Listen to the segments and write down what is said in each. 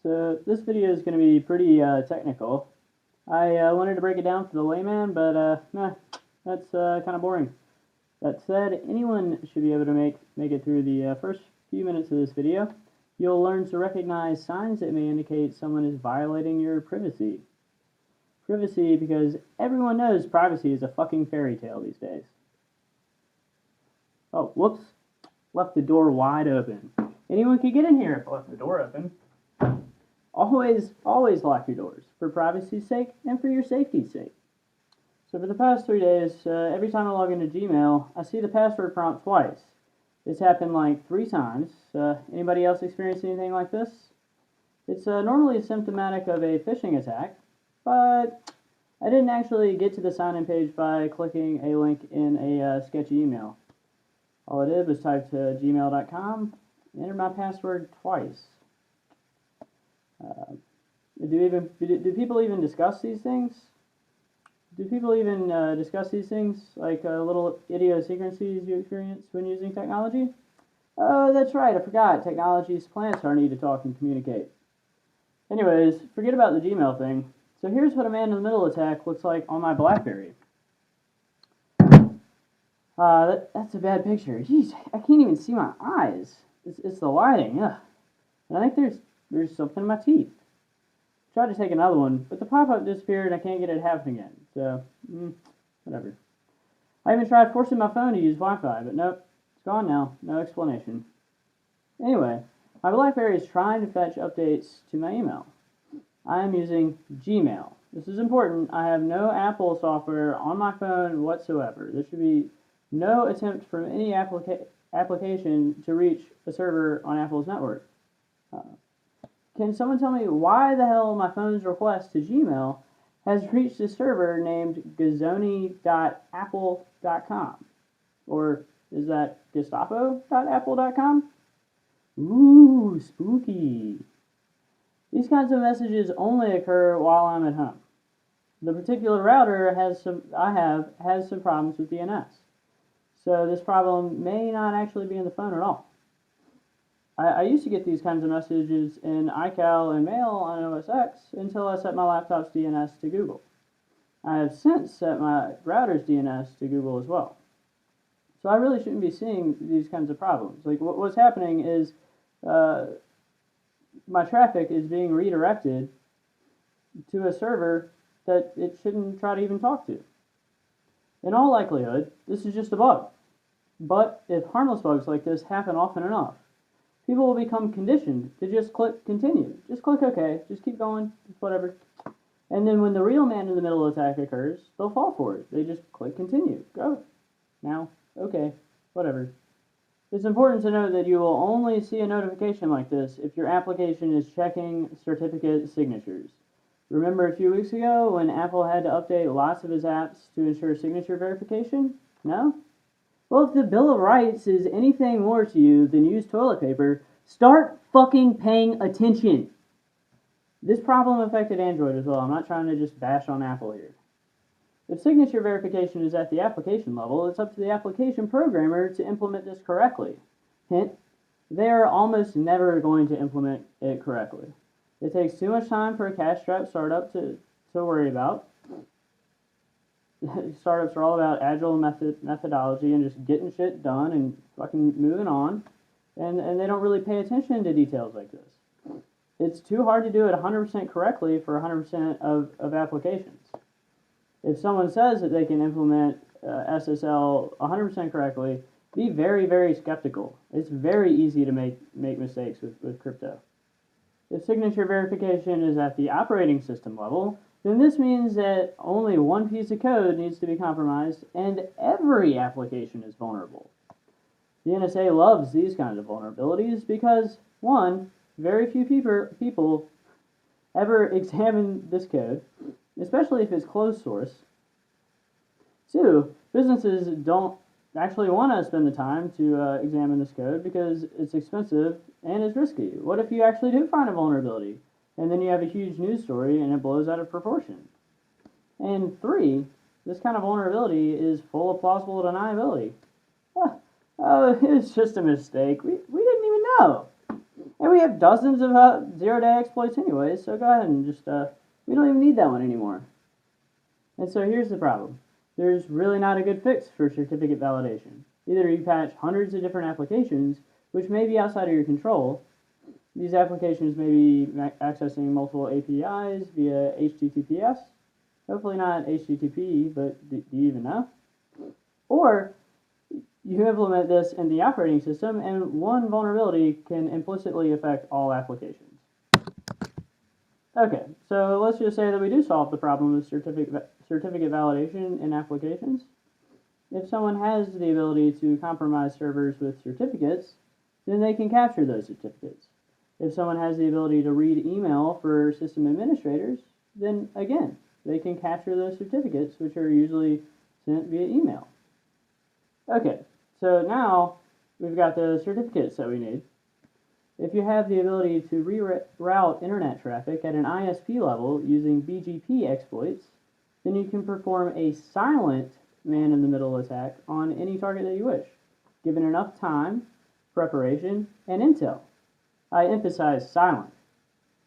So this video is going to be pretty technical. I wanted to break it down for the layman, but nah, that's kind of boring. That said, anyone should be able to make it through the first few minutes of this video. You'll learn to recognize signs that may indicate someone is violating your privacy. Privacy, because everyone knows privacy is a fucking fairy tale these days. Oh, whoops. Left the door wide open. Anyone could get in here if I left the door open. Always lock your doors, for privacy's sake and for your safety's sake. So for the past 3 days, every time I log into Gmail, I see the password prompt twice. It's happened like 3 times. Anybody else experience anything like this? It's normally symptomatic of a phishing attack, but I didn't actually get to the sign-in page by clicking a link in a sketchy email. All I did was type to gmail.com, enter my password twice. Do people even discuss these things? Do people even discuss these things, like little idiosyncrasies you experience when using technology? Oh, that's right, I forgot. Technology's plants are need to talk and communicate. Anyways, forget about the Gmail thing. So here's what a man-in-the-middle attack looks like on my Blackberry. That's a bad picture. Jeez, I can't even see my eyes. It's the lighting, ugh. And I think there's something in my teeth. Tried to take another one, but the pop-up disappeared and I can't get it to happen again. So, whatever. I even tried forcing my phone to use Wi-Fi, but nope, it's gone now. No explanation. Anyway, my Blackberry is trying to fetch updates to my email. I am using Gmail. This is important. I have no Apple software on my phone whatsoever. There should be no attempt from any application to reach a server on Apple's network. Can someone tell me why the hell my phone's request to Gmail has reached a server named gazoni.apple.com? Or is that gestapo.apple.com? Ooh, spooky. These kinds of messages only occur while I'm at home. The particular router has some problems with DNS. So this problem may not actually be in the phone at all. I used to get these kinds of messages in iCal and Mail on OS X until I set my laptop's DNS to Google. I have since set my router's DNS to Google as well. So I really shouldn't be seeing these kinds of problems. Like what's happening is my traffic is being redirected to a server that it shouldn't try to even talk to. In all likelihood, this is just a bug. But if harmless bugs like this happen often enough, people will become conditioned to just click continue. Just click OK. Just keep going. Just whatever. And then when the real man-in-the-middle attack occurs, they'll fall for it. They just click continue. Go. Now. OK. Whatever. It's important to note that you will only see a notification like this if your application is checking certificate signatures. Remember a few weeks ago when Apple had to update lots of its apps to ensure signature verification? No? Well, if the Bill of Rights is anything more to you than used toilet paper, start fucking paying attention. This problem affected Android as well. I'm not trying to just bash on Apple here. If signature verification is at the application level, it's up to the application programmer to implement this correctly. Hint, they are almost never going to implement it correctly. It takes too much time for a cash-strapped startup to worry about. Startups are all about agile methodology and just getting shit done and fucking moving on. And they don't really pay attention to details like this. It's too hard to do it 100% correctly for 100% of applications. If someone says that they can implement SSL 100% correctly, be very, very skeptical. It's very easy to make mistakes with crypto. If signature verification is at the operating system level, then this means that only one piece of code needs to be compromised and every application is vulnerable. The NSA loves these kinds of vulnerabilities because, one, very few people ever examine this code, especially if it's closed source. 2, businesses don't actually want to spend the time to examine this code because it's expensive and it's risky. What if you actually do find a vulnerability and then you have a huge news story and it blows out of proportion? And 3, this kind of vulnerability is full of plausible deniability. Oh, it's just a mistake. We didn't even know. And we have dozens of zero-day exploits anyways, so go ahead and just, we don't even need that one anymore. And so here's the problem. There's really not a good fix for certificate validation. Either you patch hundreds of different applications, which may be outside of your control. These applications may be accessing multiple APIs via HTTPS. Hopefully not HTTP, but do you even know? Or you implement this in the operating system, and one vulnerability can implicitly affect all applications. Okay, so let's just say that we do solve the problem of certificate validation in applications. If someone has the ability to compromise servers with certificates, then they can capture those certificates. If someone has the ability to read email for system administrators, then again, they can capture those certificates, which are usually sent via email. Okay, so now we've got the certificates that we need. If you have the ability to reroute internet traffic at an ISP level using BGP exploits, then you can perform a silent man-in-the-middle attack on any target that you wish, given enough time, preparation, and intel. I emphasize silent.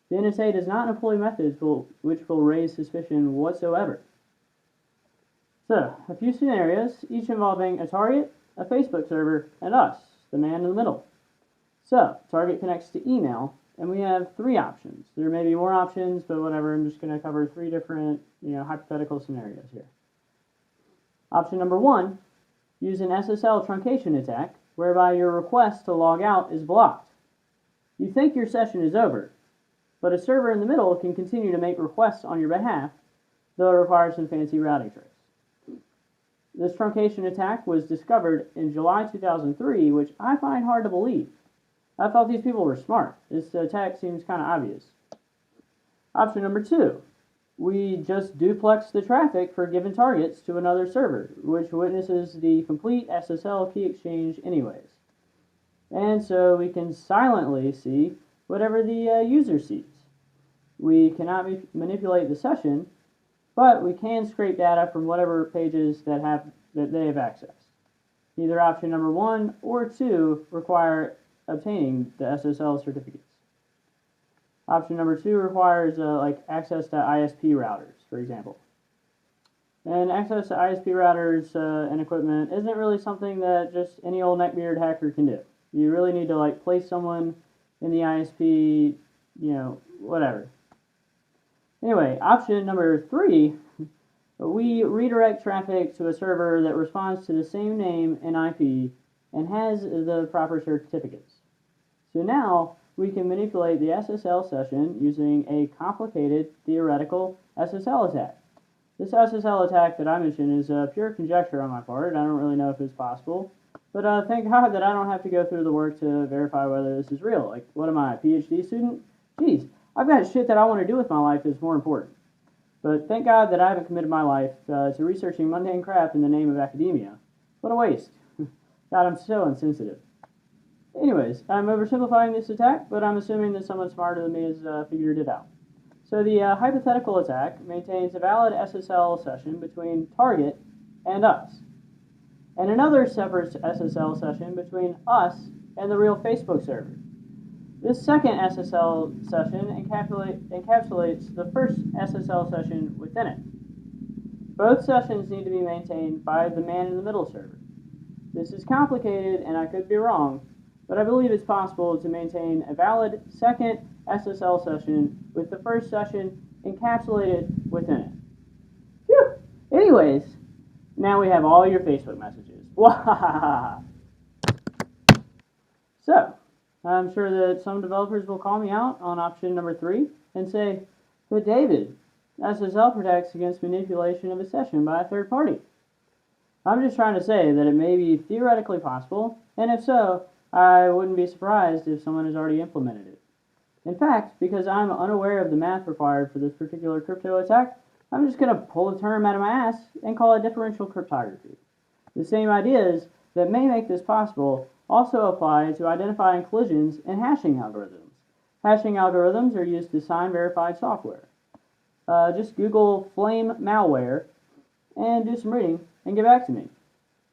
The NSA does not employ methods which will raise suspicion whatsoever. So, a few scenarios, each involving a target, a Facebook server, and us, the man in the middle. So, target connects to email, and we have 3 options. There may be more options, but whatever, I'm just going to cover 3 different, hypothetical scenarios here. Option number 1, use an SSL truncation attack, whereby your request to log out is blocked. You think your session is over, but a server in the middle can continue to make requests on your behalf, though it requires some fancy routing tricks. This truncation attack was discovered in July 2003, which I find hard to believe. I thought these people were smart. This attack seems kind of obvious. Option number 2. We just duplex the traffic for given targets to another server, which witnesses the complete SSL key exchange anyways. And so we can silently see whatever the user sees. We cannot manipulate the session, but we can scrape data from whatever pages that they have accessed. Either option number 1 or 2 require obtaining the SSL certificates. Option number 2 requires access to ISP routers, for example. And access to ISP routers and equipment isn't really something that just any old neckbeard hacker can do. You really need to place someone in the ISP, whatever. Anyway, option number 3, we redirect traffic to a server that responds to the same name and IP and has the proper certificates. So now we can manipulate the SSL session using a complicated theoretical SSL attack. This SSL attack that I mentioned is pure conjecture on my part. I don't really know if it's possible. But thank God that I don't have to go through the work to verify whether this is real. What am I, a PhD student? Geez, I've got shit that I want to do with my life that's more important. But thank God that I haven't committed my life to researching mundane crap in the name of academia. What a waste. God, I'm so insensitive. Anyways, I'm oversimplifying this attack, but I'm assuming that someone smarter than me has figured it out. So the hypothetical attack maintains a valid SSL session between target and us, and another separate SSL session between us and the real Facebook server. This second SSL session encapsulates the first SSL session within it. Both sessions need to be maintained by the man-in-the-middle server. This is complicated, and I could be wrong, but I believe it's possible to maintain a valid second SSL session with the first session encapsulated within it. Phew! Anyways, now we have all your Facebook messages. Wahahaha! So, I'm sure that some developers will call me out on option number 3 and say, but David, SSL protects against manipulation of a session by a third party. I'm just trying to say that it may be theoretically possible, and if so, I wouldn't be surprised if someone has already implemented it. In fact, because I'm unaware of the math required for this particular crypto attack, I'm just going to pull a term out of my ass and call it differential cryptography. The same ideas that may make this possible also apply to identifying collisions in hashing algorithms. Hashing algorithms are used to sign verified software. Just Google flame malware and do some reading and get back to me.